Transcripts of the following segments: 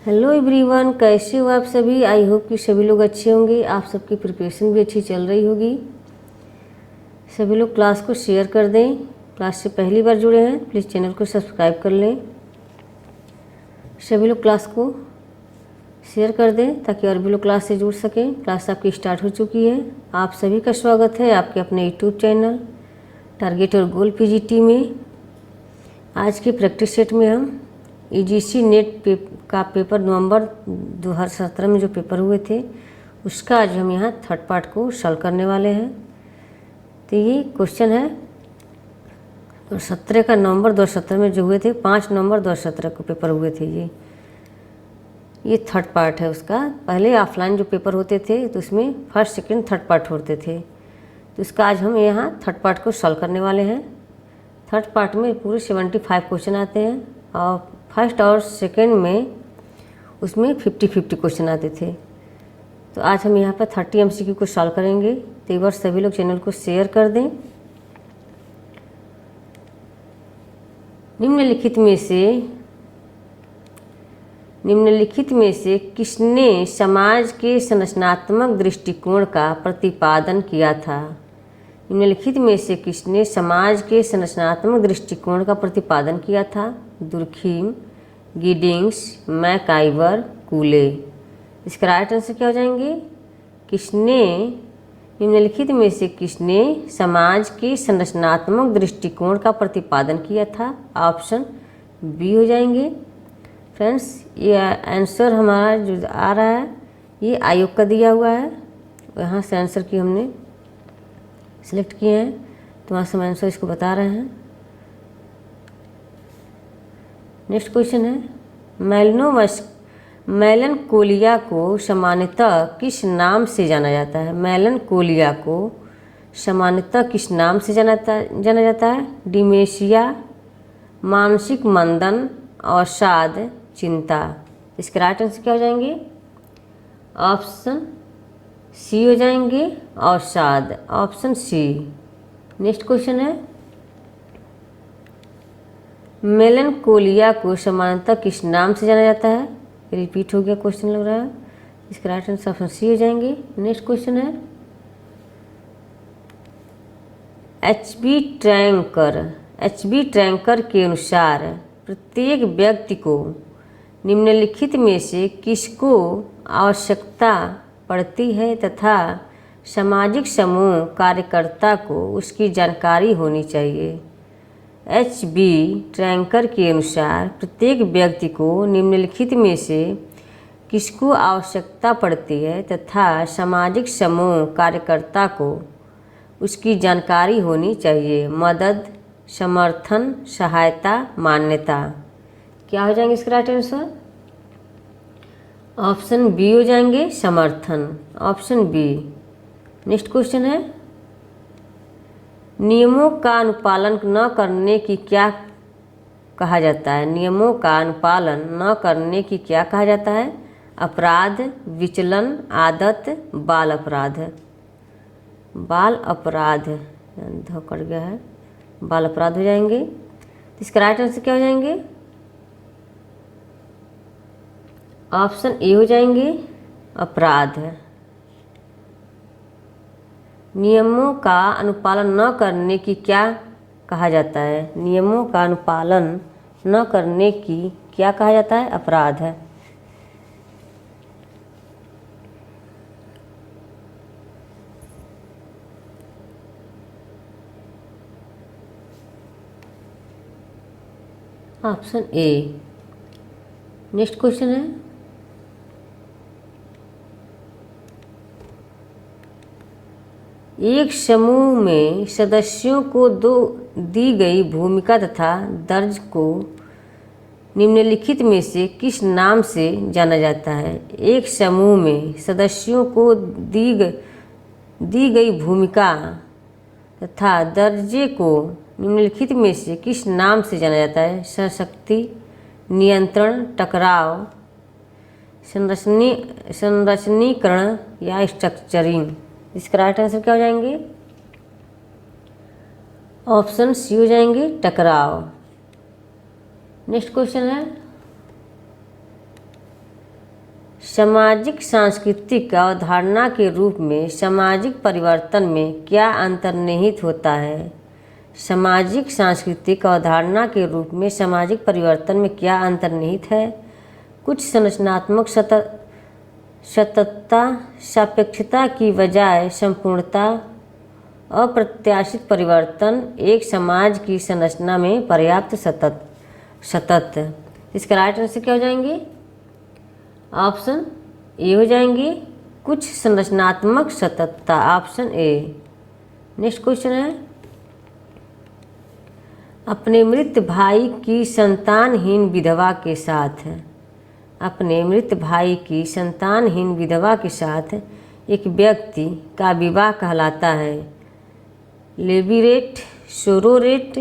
Hello everyone, कैसे हो आप सभी। आई होप कि सभी लोग अच्छे होंगे। आप सबकी प्रिपरेशन भी अच्छी चल रही होगी। सभी लोग क्लास को शेयर कर दें। क्लास से पहली बार जुड़े हैं प्लीज़ चैनल को सब्सक्राइब कर लें। सभी लोग क्लास को शेयर कर दें ताकि और भी लोग क्लास से जुड़ सकें। क्लास आपकी स्टार्ट हो चुकी है। आप सभी का स्वागत है आपके अपने यूट्यूब चैनल टारगेट और गोल पीजीटी में। आज के प्रैक्टिस सेट में हम ईजीसी नेट का पेपर नवंबर 2017 में जो पेपर हुए थे उसका आज हम यहाँ थर्ड पार्ट को सॉल्व करने वाले हैं। तो ये क्वेश्चन है 17 का नवंबर 2017 में जो हुए थे, 5 नवंबर 2017 को पेपर हुए थे। ये थर्ड पार्ट है उसका। पहले ऑफलाइन जो पेपर होते थे तो उसमें फर्स्ट सेकंड थर्ड पार्ट होते थे, तो उसका आज हम यहाँ थर्ड पार्ट को सॉल्व करने वाले हैं। थर्ड पार्ट में पूरे 75 क्वेश्चन आते हैं और फर्स्ट और सेकंड में उसमें 50-50 क्वेश्चन आते थे। तो आज हम यहाँ पर 30 MCQ को सॉल्व करेंगे। तो एक बार सभी लोग चैनल को शेयर कर दें। निम्नलिखित में से किसने समाज के संरचनात्मक दृष्टिकोण का प्रतिपादन किया था। निम्नलिखित में से किसने समाज के संरचनात्मक दृष्टिकोण का प्रतिपादन किया था। Durkheim, Giddings, MacIver, कूले। इसका राइट आंसर क्या हो जाएंगे। किसने, निम्नलिखित में से किसने समाज के संरचनात्मक दृष्टिकोण का प्रतिपादन किया था। ऑप्शन बी हो जाएंगे। फ्रेंड्स, ये आंसर हमारा जो आ रहा है ये आयोग का दिया हुआ है। यहाँ से आंसर की हमने सिलेक्ट किए हैं, तो वहाँ से हम आंसर इसको बता रहे हैं। नेक्स्ट क्वेश्चन है मेलनकोलिया को सामान्यतः किस नाम से जाना जाता है। मेलनकोलिया को सामान्यतः किस नाम से जाना जाता है। डिमेंशिया, मानसिक मंदन, अवसाद, चिंता। इसके राइट आंसर क्या हो जाएंगे। ऑप्शन सी हो जाएंगे, अवसाद। Option C. नेक्स्ट क्वेश्चन है मेलनकोलिया को सामान्यतः किस नाम से जाना जाता है। रिपीट हो गया क्वेश्चन लग रहा है। इसका राइट आंसर ऑप्शन सी हो जाएंगे। नेक्स्ट क्वेश्चन है एच बी ट्रैंकर के अनुसार प्रत्येक व्यक्ति को निम्नलिखित में से किसको आवश्यकता पड़ती है तथा सामाजिक समूह कार्यकर्ता को उसकी जानकारी होनी चाहिए। एच.बी. ट्रैंकर के अनुसार प्रत्येक व्यक्ति को निम्नलिखित में से किसको आवश्यकता पड़ती है तथा सामाजिक समूह कार्यकर्ता को उसकी जानकारी होनी चाहिए। मदद, समर्थन, सहायता, मान्यता। क्या हो जाएंगे इसका राइट आंसर। ऑप्शन बी हो जाएंगे, समर्थन। Option B. नेक्स्ट क्वेश्चन है नियमों का अनुपालन न करने की क्या कहा जाता है। नियमों का अनुपालन न करने की क्या कहा जाता है। अपराध, विचलन, आदत, बाल अपराध। बाल अपराध कट गया है, बाल अपराध हो जाएंगे। तो इसका राइट आंसर क्या हो जाएंगे। ऑप्शन ए हो जाएंगे, अपराध। नियमों का अनुपालन न करने की क्या कहा जाता है। नियमों का अनुपालन न करने की क्या कहा जाता है। अपराध है। Option A. नेक्स्ट क्वेश्चन है एक समूह में सदस्यों को दी गई भूमिका तथा दर्ज को निम्नलिखित में से किस नाम से जाना जाता है। एक समूह में सदस्यों को दी गई भूमिका तथा दर्जे को निम्नलिखित में से किस नाम से जाना जाता है। सशक्ति, नियंत्रण, टकराव, संरचनीकरण या स्ट्रक्चरिंग। इसका राइट आंसर क्या हो जाएंगे। ऑप्शन सी हो जाएंगे, टकराव। नेक्स्ट क्वेश्चन है सामाजिक सांस्कृतिक अवधारणा के रूप में सामाजिक परिवर्तन में क्या अंतर्निहित होता है? सामाजिक सांस्कृतिक अवधारणा के रूप में सामाजिक परिवर्तन में क्या अंतर्निहित है? कुछ संरचनात्मक सततता, सापेक्षता की बजाय संपूर्णता, अप्रत्याशित परिवर्तन, एक समाज की संरचना में पर्याप्त सतत। इसका राइट आंसर क्या हो जाएंगे? ऑप्शन ए हो जाएंगे, कुछ संरचनात्मक सततता, ऑप्शन ए। नेक्स्ट क्वेश्चन है, अपने मृत भाई की संतानहीन विधवा के साथ, अपने मृत भाई की संतानहीन विधवा के साथ एक व्यक्ति का विवाह कहलाता है? Levirate, sororate,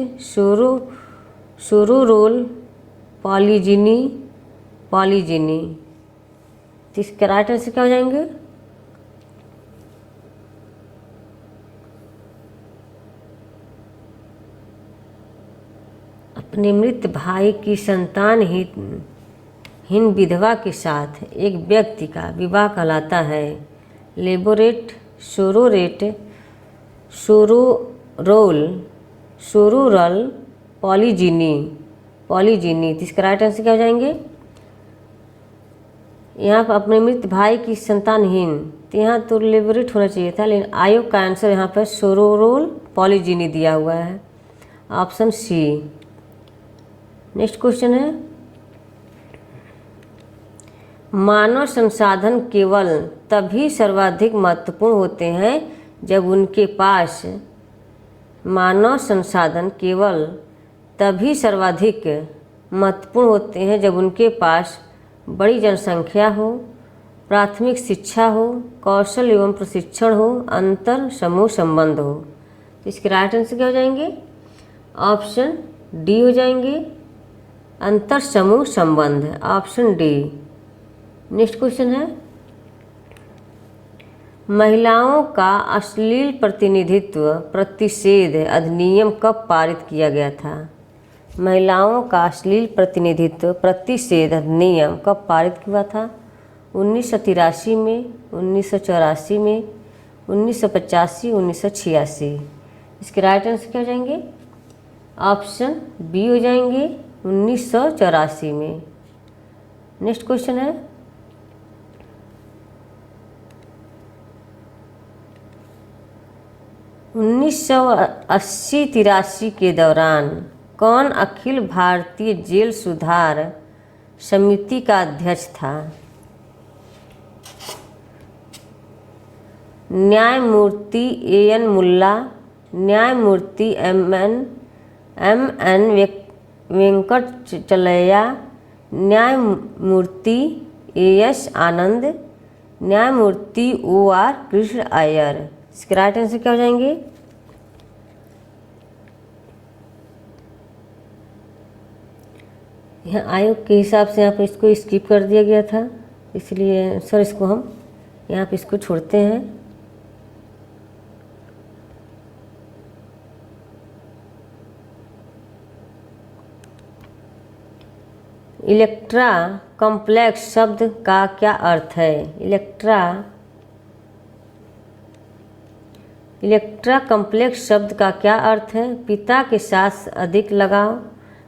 sororal, polygyny, polygyny. तो इसका राइट आंसर क्या हो जाएंगे? अपने मृत भाई की संतानहीन विधवा के साथ एक व्यक्ति का विवाह कहलाता है? Levirate, sororate, sororal, sororal, polygyny, polygyny. तो इसका राइट आंसर क्या हो जाएंगे? यहाँ पर अपने मृत भाई की संतानहीन, तो यहाँ तो लेबोरेट होना चाहिए था, लेकिन आयोग का आंसर यहाँ पर सोरोरोल, पॉलीजिनी दिया हुआ है, ऑप्शन सी। नेक्स्ट क्वेश्चन है, मानव संसाधन केवल तभी सर्वाधिक महत्वपूर्ण होते हैं जब उनके पास, मानव संसाधन केवल तभी सर्वाधिक महत्वपूर्ण होते हैं जब उनके पास बड़ी जनसंख्या हो, प्राथमिक शिक्षा हो, कौशल एवं प्रशिक्षण हो, अंतर समूह संबंध हो। तो इसके राइट आंसर क्या हो जाएंगे? ऑप्शन डी हो जाएंगे, अंतर समूह संबंध, ऑप्शन डी। नेक्स्ट क्वेश्चन है, महिलाओं का अश्लील प्रतिनिधित्व प्रतिषेध अधिनियम कब पारित किया गया था? महिलाओं का अश्लील प्रतिनिधित्व प्रतिषेध अधिनियम कब पारित हुआ था? 1983 में, 1984 में, 1985, 1986। इसके राइट आंसर क्या हो जाएंगे? ऑप्शन बी हो जाएंगे, 1984 में। नेक्स्ट क्वेश्चन है, उन्नीस सौ 80-83 के दौरान कौन अखिल भारतीय जेल सुधार समिति का अध्यक्ष था? न्यायमूर्ति A.N. मुल्ला, न्यायमूर्ति M.N. वेंकटचलैया, न्यायमूर्ति A.S. आनंद, न्यायमूर्ति O.R. कृष्ण अय्यर। इसके राइट आंसर क्या हो जाएंगे? यहाँ आयोग के हिसाब से यहाँ पर इसको स्किप कर दिया गया था, इसलिए सर इसको हम यहाँ पे इसको छोड़ते हैं। इलेक्ट्रा कॉम्प्लेक्स शब्द का क्या अर्थ है? इलेक्ट्रा कॉम्प्लेक्स शब्द का क्या अर्थ है? पिता के साथ अधिक लगाव,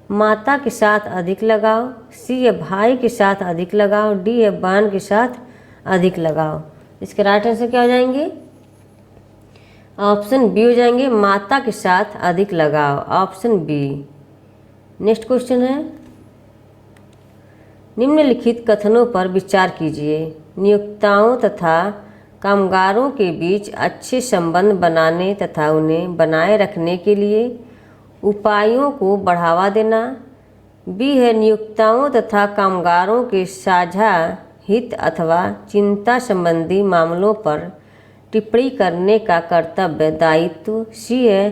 माता के साथ अधिक लगाव, सी है भाई के साथ अधिक लगाव, डी है बहन के साथ अधिक लगाव। इसके राइट आंसर क्या हो जाएंगे? ऑप्शन बी हो जाएंगे, माता के साथ अधिक लगाव, ऑप्शन बी। नेक्स्ट क्वेश्चन है, निम्नलिखित कथनों पर विचार कीजिए। नियोक्ताओं तथा कामगारों के बीच अच्छे संबंध बनाने तथा उन्हें बनाए रखने के लिए उपायों को बढ़ावा देना। बी है नियोक्ताओं तथा कामगारों के साझा हित अथवा चिंता संबंधी मामलों पर टिप्पणी करने का कर्तव्य दायित्व। सी है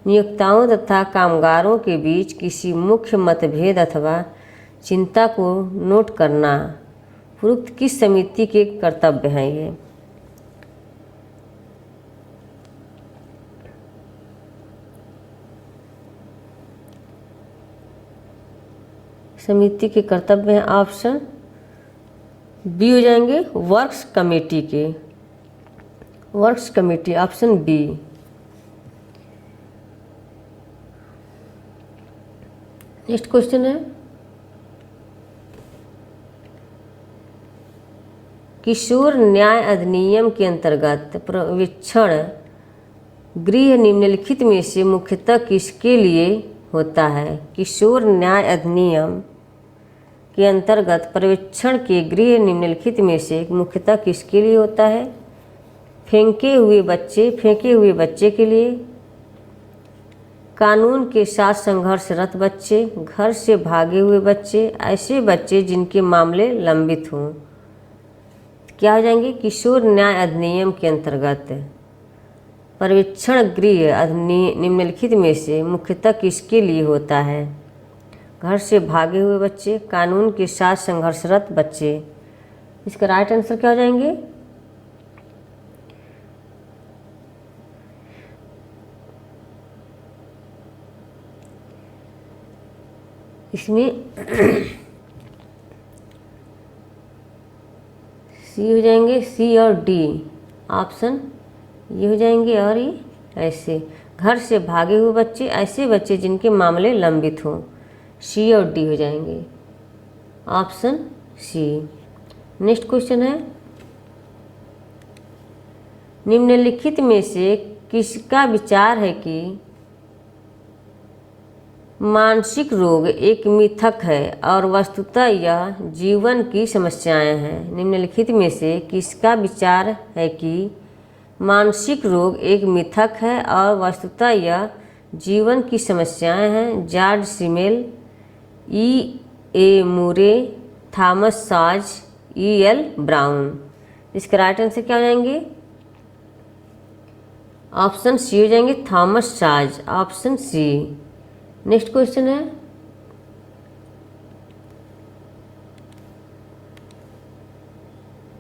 नियोक्ताओं तथा कामगारों के बीच किसी मुख्य मतभेद अथवा चिंता को नोट करना। उपरोक्त किस समिति के कर्तव्य हैं ये? समिति के कर्तव्य हैं ऑप्शन बी हो जाएंगे वर्क्स कमेटी के, works committee option B. Next question है किशोर न्याय अधिनियम के अंतर्गत पर्यवेक्षण गृह निम्नलिखित में से मुख्यतः किसके लिए होता है? किशोर न्याय अधिनियम के अंतर्गत पर्यवेक्षण के गृह निम्नलिखित में से मुख्यतः किसके लिए होता है? फेंके हुए बच्चे के लिए, कानून के साथ संघर्षरत बच्चे, घर से भागे हुए बच्चे, ऐसे बच्चे जिनके मामले लंबित हों। क्या हो जाएंगे? किशोर न्याय अधिनियम के अंतर्गत पर्यवेक्षण गृह निम्नलिखित में से मुख्यतः किसके लिए होता है? घर से भागे हुए बच्चे, कानून के साथ संघर्षरत बच्चे। इसका राइट आंसर क्या हो जाएंगे? इसमें सी हो जाएंगे, सी और डी ऑप्शन ये हो जाएंगे। और ये ऐसे घर से भागे हुए बच्चे, ऐसे बच्चे जिनके मामले लंबित हों, सी और डी हो जाएंगे ऑप्शन सी। नेक्स्ट क्वेश्चन है निम्नलिखित में से किसका विचार है कि मानसिक रोग एक मिथक है और वस्तुतः यह जीवन की समस्याएं हैं? निम्नलिखित में से किसका विचार है कि मानसिक रोग एक मिथक है और वस्तुतः यह जीवन की समस्याएं हैं? George Simmel, E.A. मूरे, थॉमस साज, E.L. ब्राउन। इसका राइट आंसर क्या हो जाएंगे? ऑप्शन सी हो जाएंगे, थॉमस साज, ऑप्शन सी। नेक्स्ट क्वेश्चन है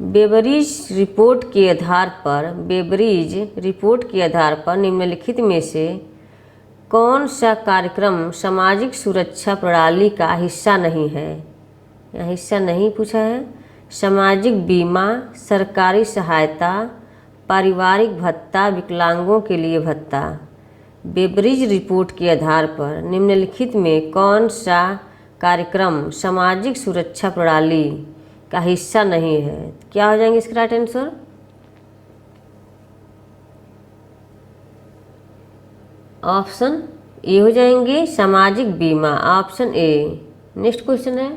बेबरीज रिपोर्ट के आधार पर निम्नलिखित में से कौन सा कार्यक्रम सामाजिक सुरक्षा प्रणाली का हिस्सा नहीं है? यहाँ हिस्सा नहीं पूछा है। सामाजिक बीमा, सरकारी सहायता, पारिवारिक भत्ता, विकलांगों के लिए भत्ता। बेबरीज रिपोर्ट के आधार पर निम्नलिखित में कौन सा कार्यक्रम सामाजिक सुरक्षा प्रणाली का हिस्सा नहीं है? क्या हो जाएंगे इसका राइट आंसर? ऑप्शन ए हो जाएंगे, सामाजिक बीमा, ऑप्शन ए। नेक्स्ट क्वेश्चन है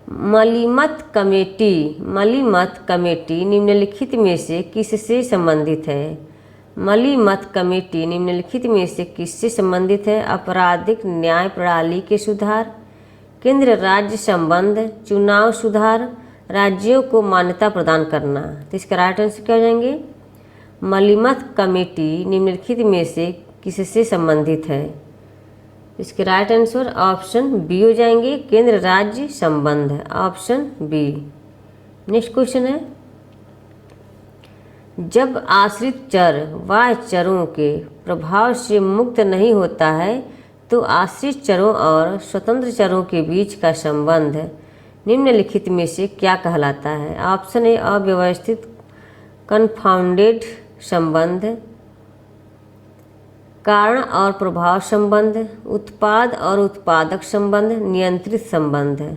मलीमत कमेटी निम्नलिखित में से किससे संबंधित है? मलीमत कमेटी निम्नलिखित में से किससे संबंधित है? आपराधिक न्याय प्रणाली के सुधार, केंद्र राज्य संबंध, चुनाव सुधार, राज्यों को मान्यता प्रदान करना। तो इसका राइट आंसर क्या हो जाएंगे? मलीमत कमेटी निम्नलिखित में से किससे संबंधित है? इसके राइट आंसर ऑप्शन बी हो जाएंगे, केंद्र राज्य संबंध, ऑप्शन बी। नेक्स्ट क्वेश्चन है जब आश्रित चर बाह्य चरों के प्रभाव से मुक्त नहीं होता है तो आश्रित चरों और स्वतंत्र चरों के बीच का संबंध निम्नलिखित में से क्या कहलाता है? ऑप्शन ए अव्यवस्थित कन्फाउंडेड संबंध, कारण और प्रभाव संबंध, उत्पाद और उत्पादक संबंध, नियंत्रित संबंध।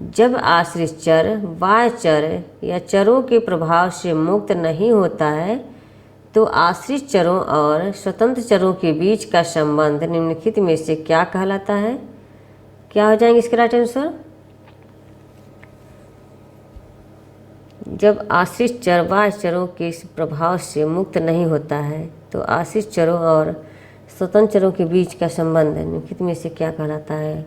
जब आश्रित चर बाह्य चर या चरों के प्रभाव से मुक्त नहीं होता है तो आश्रित चरों और स्वतंत्र चरों के बीच का संबंध निम्नलिखित में से क्या कहलाता है? क्या हो जाएंगे इसके राइट आंसर? जब आश्रित चर बाह्य चरों के प्रभाव से मुक्त नहीं होता है तो आश्रित चरों और स्वतंत्र चरों के बीच का संबंध निम्नलिखित में से क्या कहलाता है?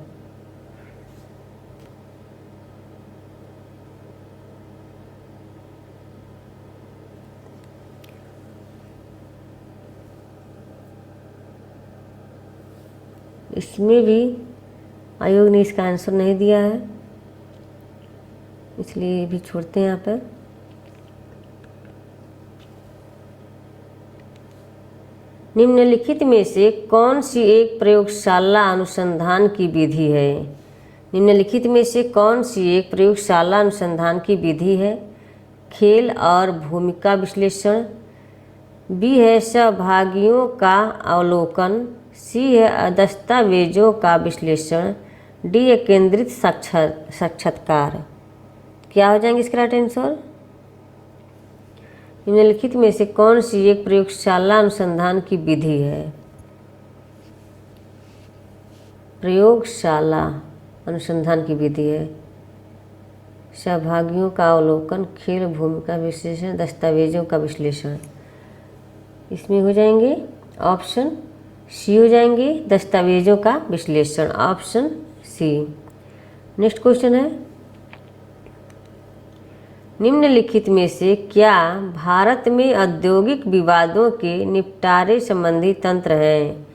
इसमें भी आयोग ने इसका आंसर नहीं दिया है, इसलिए भी छोड़ते हैं यहाँ पर। निम्नलिखित में से कौन सी एक प्रयोगशाला अनुसंधान की विधि है? निम्नलिखित में से कौन सी एक प्रयोगशाला अनुसंधान की विधि है? खेल और भूमिका विश्लेषण, बी है सहभागियों का अवलोकन, सी है दस्तावेजों का विश्लेषण, डी है केंद्रित साक्षात्कार। क्या हो जाएंगे इसका राइट आंसर? निम्नलिखित में से कौन सी एक प्रयोगशाला अनुसंधान की विधि है? प्रयोगशाला अनुसंधान की विधि है सहभागियों का अवलोकन, खेल, भूमिका विश्लेषण, दस्तावेजों का विश्लेषण। इसमें हो जाएंगे ऑप्शन सी हो जाएंगे दस्तावेजों का विश्लेषण, ऑप्शन सी। नेक्स्ट क्वेश्चन है, निम्नलिखित में से क्या भारत में औद्योगिक विवादों के निपटारे संबंधी तंत्र हैं?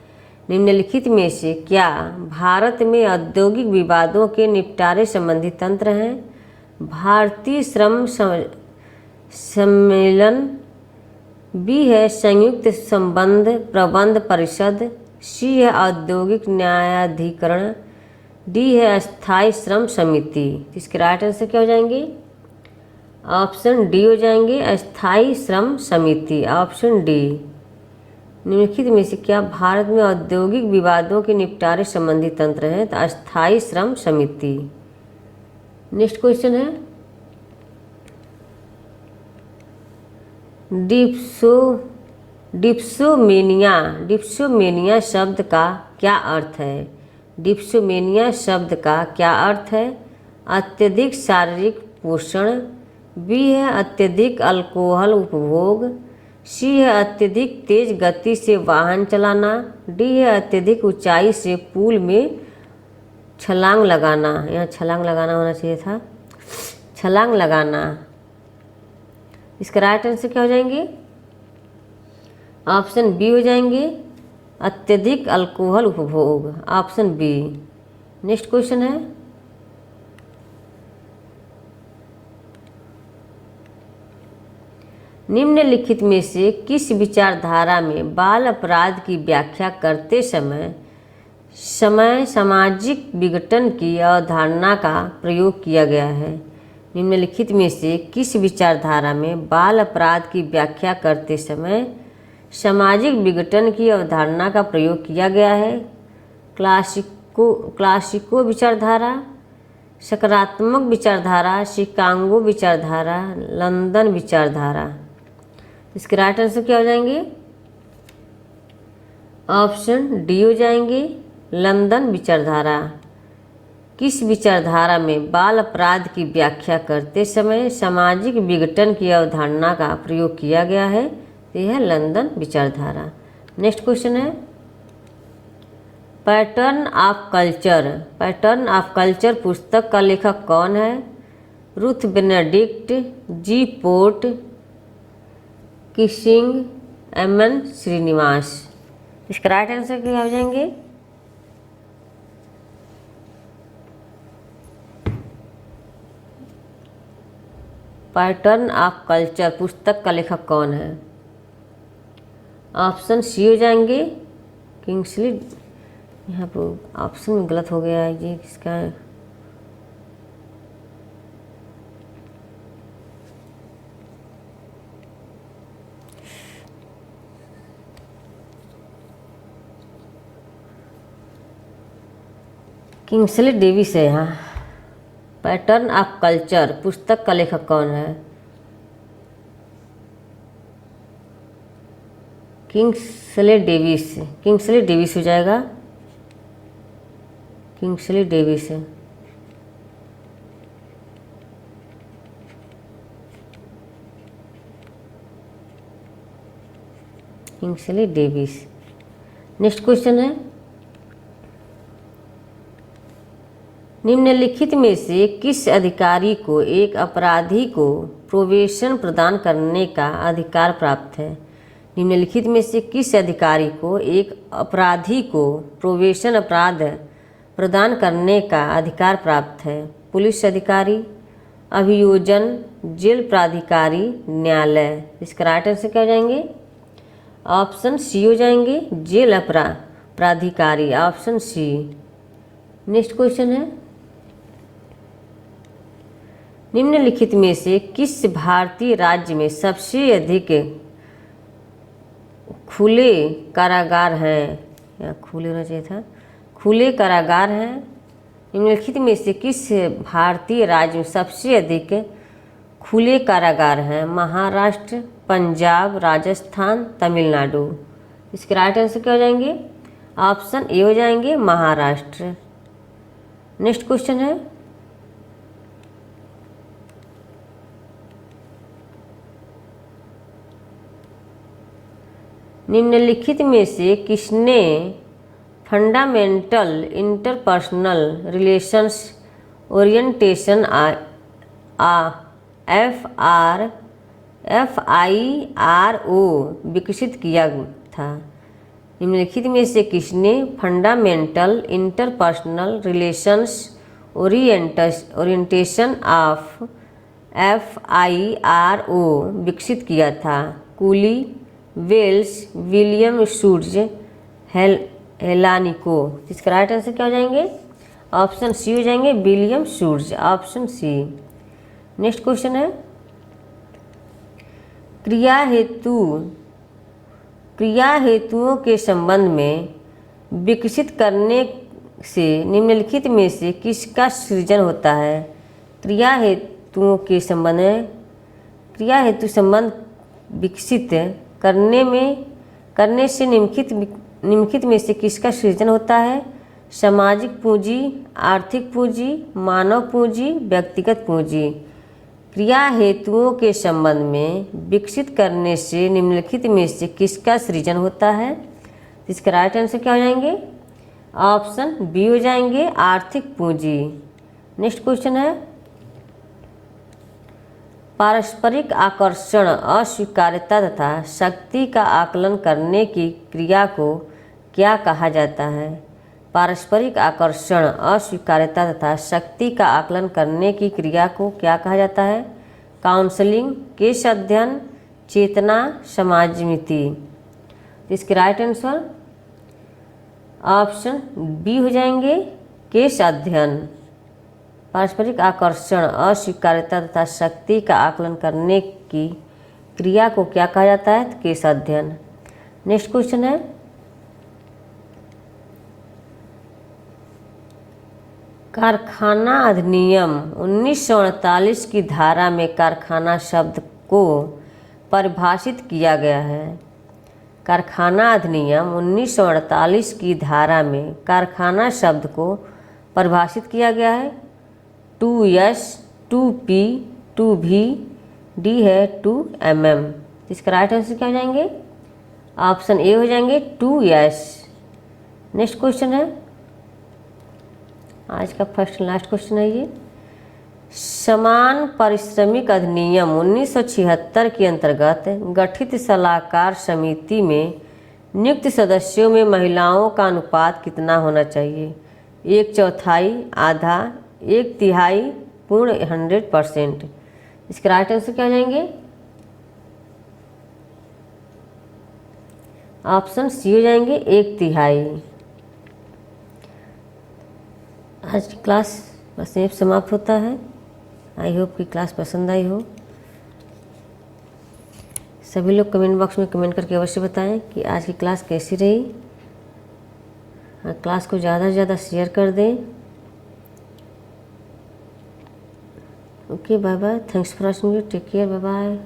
निम्नलिखित में से क्या भारत में औद्योगिक विवादों के निपटारे संबंधी तंत्र हैं? भारतीय श्रम सम्मेलन, बी है संयुक्त संबंध प्रबंध परिषद, सी है औद्योगिक न्यायाधिकरण, डी है अस्थायी श्रम समिति। इसके राइट आंसर क्या हो जाएंगे? ऑप्शन डी हो जाएंगे अस्थायी श्रम समिति, ऑप्शन डी। निम्नलिखित में से क्या भारत में औद्योगिक विवादों के निपटारे संबंधी तंत्र हैं? तो अस्थायी श्रम समिति। नेक्स्ट क्वेश्चन है, डिप्सोमेनिया शब्द का क्या अर्थ है? डिप्सोमेनिया शब्द का क्या अर्थ है? अत्यधिक शारीरिक पोषण, बी है अत्यधिक अल्कोहल उपभोग, सी है अत्यधिक तेज गति से वाहन चलाना, डी है अत्यधिक ऊंचाई से पूल में छलांग लगाना। यहाँ छलांग लगाना होना चाहिए था, छलांग लगाना। इसका राइट आंसर क्या हो जाएंगे? ऑप्शन बी हो जाएंगे अत्यधिक अल्कोहल उपभोग, ऑप्शन बी। नेक्स्ट क्वेश्चन है, निम्नलिखित में से किस विचारधारा में बाल अपराध की व्याख्या करते समय सामाजिक विघटन की अवधारणा का प्रयोग किया गया है? निम्नलिखित में से किस विचारधारा में बाल अपराध की व्याख्या करते समय सामाजिक विघटन की अवधारणा का प्रयोग किया गया है? क्लासिको विचारधारा, सकारात्मक विचारधारा, शिकागो विचारधारा, लंदन विचारधारा। इसके राइट आंसर क्या हो जाएंगे? ऑप्शन डी हो जाएंगे लंदन विचारधारा। किस विचारधारा में बाल अपराध की व्याख्या करते समय सामाजिक विघटन की अवधारणा का प्रयोग किया गया है? यह है लंदन विचारधारा। नेक्स्ट क्वेश्चन है, पैटर्न ऑफ कल्चर पुस्तक का लेखक कौन है? रुथ बेनेडिक्ट, जी पोर्ट, किसिंग, एम.एन. श्रीनिवास। इसका राइट आंसर क्या हो जाएंगे? पैटर्न ऑफ कल्चर पुस्तक का लेखक कौन है? ऑप्शन सी हो जाएंगे किंग्सली। यहाँ पर ऑप्शन में गलत हो गया है, ये किसका है? किंग्सली डेविस है। यहाँ पैटर्न ऑफ कल्चर पुस्तक का लेखक कौन है? किंग्सले डेविस हो जाएगा, किंग्सले डेविस है। Kingsley Davis. नेक्स्ट क्वेश्चन है, निम्नलिखित में से किस अधिकारी को एक अपराधी को प्रोबेशन प्रदान करने का अधिकार प्राप्त है? निम्नलिखित में से किस अधिकारी को एक अपराधी को प्रोबेशन अपराध प्रदान करने का अधिकार प्राप्त है? पुलिस अधिकारी, अभियोजन, जेल प्राधिकारी, न्यायालय। इसका राइट आंसर क्या हो जाएंगे? ऑप्शन सी हो जाएंगे जेल प्राधिकारी, ऑप्शन सी। नेक्स्ट क्वेश्चन है, निम्नलिखित में से किस भारतीय राज्य में सबसे अधिक खुले कारागार हैं, या खुले होना चाहिए था, खुले कारागार हैं। निम्नलिखित में से किस भारतीय राज्य में सबसे अधिक खुले कारागार हैं? महाराष्ट्र, पंजाब, राजस्थान, तमिलनाडु। इसके राइट आंसर क्या हो जाएंगे? ऑप्शन ए हो जाएंगे महाराष्ट्र। नेक्स्ट क्वेश्चन है, निम्नलिखित में से किसने fundamental interpersonal relations orientation FIRO विकसित किया था? निम्नलिखित में से किसने fundamental interpersonal relations orientation FIRO विकसित किया था? कूली, वेल्स, विलियम शूर्ज, हेलानिको। इसका राइट आंसर क्या हो जाएंगे? ऑप्शन सी हो जाएंगे William Schutz, option C. Next question है, क्रिया हेतुओं के संबंध में विकसित करने से निम्नलिखित में से किसका सृजन होता है? क्रिया हेतुओं के संबंध में, क्रिया हेतु संबंध विकसित करने से निम्नलिखित में से किसका सृजन होता है? सामाजिक पूंजी, आर्थिक पूंजी, मानव पूंजी, व्यक्तिगत पूंजी। क्रिया हेतुओं के संबंध में विकसित करने से निम्नलिखित में से किसका सृजन होता है? इसका राइट आंसर क्या हो जाएंगे? ऑप्शन बी हो जाएंगे आर्थिक पूंजी। नेक्स्ट क्वेश्चन है, पारस्परिक आकर्षण, अस्वीकार्यता तथा शक्ति का आकलन करने की क्रिया को क्या कहा जाता है? पारस्परिक आकर्षण, अस्वीकार्यता तथा शक्ति का आकलन करने की क्रिया को क्या कहा जाता है? काउंसलिंग, केस अध्ययन, चेतना, समाजमिति। इसके राइट आंसर ऑप्शन बी हो जाएंगे केस अध्ययन। पारस्परिक आकर्षण, अस्वीकार्यता तथा शक्ति का आकलन करने की क्रिया को क्या कहा जाता है? केस अध्ययन। नेक्स्ट क्वेश्चन है, कारखाना अधिनियम 1948 की धारा में कारखाना शब्द को परिभाषित किया गया है। कारखाना अधिनियम 1948 की धारा में कारखाना शब्द को परिभाषित किया गया है। 2S, 2P, 2V, D है 2mm। इसका राइट आंसर क्या हो जाएंगे? ऑप्शन ए हो जाएंगे 2S। नेक्स्ट क्वेश्चन है, आज का फर्स्ट लास्ट क्वेश्चन है ये, समान पारिश्रमिक अधिनियम 1976 के अंतर्गत गठित सलाहकार समिति में नियुक्त सदस्यों में महिलाओं का अनुपात कितना होना चाहिए? 1/4, आधा, 1/3, पूर्ण 100%। इसका राइट आंसर क्या हो जाएंगे? ऑप्शन सी हो जाएंगे 1/3। आज की क्लास बस यहीं समाप्त होता है। आई होप कि क्लास पसंद आई हो। सभी लोग कमेंट बॉक्स में कमेंट करके अवश्य बताएं कि आज की क्लास कैसी रही। क्लास को ज़्यादा से ज़्यादा शेयर कर दें। Okay, bye bye, thanks for watching, take care, bye bye.